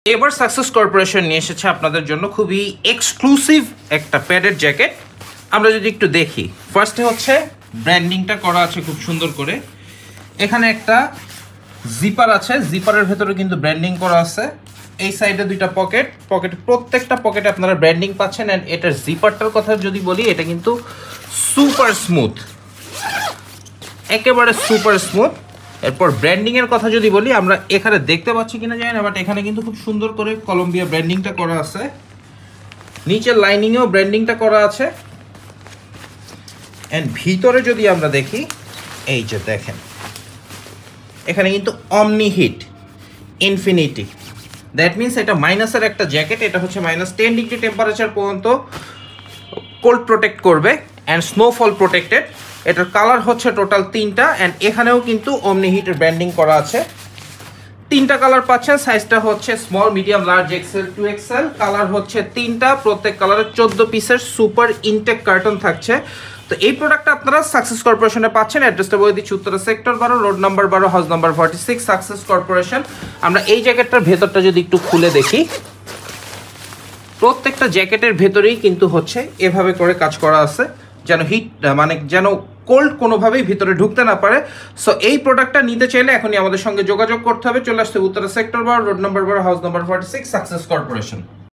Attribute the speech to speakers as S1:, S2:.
S1: এবার success corporation নিয়ে এসেছে আপনাদের জন্য খুবই এক্সক্লুসিভ একটা প্যাডেড জ্যাকেট। আমরা যদি একটু দেখি, ফার্স্টে হচ্ছে ব্র্যান্ডিংটা করা আছে খুব সুন্দর করে। এখানে একটা জিপার আছে, জিপারের ভেতরে কিন্তু ব্র্যান্ডিং করা আছে। এই সাইডে দুইটা পকেট, প্রত্যেকটা পকেটে আপনারা ব্র্যান্ডিং পাচ্ছেন। অ্যান্ড এটার জিপারটার কথা যদি বলি, এটা কিন্তু সুপার স্মুথ, একেবারে সুপার স্মুথ। এরপর ব্র্যান্ডিংয়ের কথা যদি বলি, আমরা এখানে দেখতে পাচ্ছি কিনা জানি না, বাট এখানে কিন্তু খুব সুন্দর করে কলম্বিয়া ব্র্যান্ডিংটা করা আছে। নিচের লাইনিংয়েও ব্র্যান্ডিংটা করা আছে। অ্যান্ড ভিতরে যদি আমরা দেখি, এই যে দেখেন, এখানে কিন্তু অমনি হিট ইনফিনিটি, দ্যাট মিনস এটা মাইনাসের একটা জ্যাকেট। এটা হচ্ছে -10 ডিগ্রি টেম্পারেচার পর্যন্ত কোল্ড প্রোটেক্ট করবে অ্যান্ড স্নোফল প্রোটেক্টেড। এটার কালার হচ্ছে টোটাল 3টা। অ্যান্ড এখানেও কিন্তু অমনি হিটের ব্র্যান্ডিং করা আছে। 3টা কালার পাচ্ছেন, সাইজটা হচ্ছে small, medium, large, XL, 2XL। Colour হচ্ছে 3টা, প্রত্যেক কালারের 14 পিসের সুপার ইনটেক কার্টন থাকছে। তো এই প্রোডাক্টটা আপনারা সাকসেস কর্পোরেশনে পাচ্ছেন। অ্যাড্রেসটা বলে দিচ্ছি, Uttara sector 12, road number 12, house number 46, success corporation. আমরা এই জ্যাকেটটার ভেতরটা যদি একটু খুলে দেখি, প্রত্যেকটা জ্যাকেটের ভেতরেই কিন্তু হচ্ছে এভাবে করে কাজ করা আছে, যেন হিট যেন কোল্ড কোনোভাবেই ভিতরে ঢুকতে না পারে। সো এই প্রোডাক্টটা নিতে চাইলে এখনই আমাদের সঙ্গে যোগাযোগ করতে হবে। চলে আসতে Uttara sector 12, road number 12, house number 46, success corporation.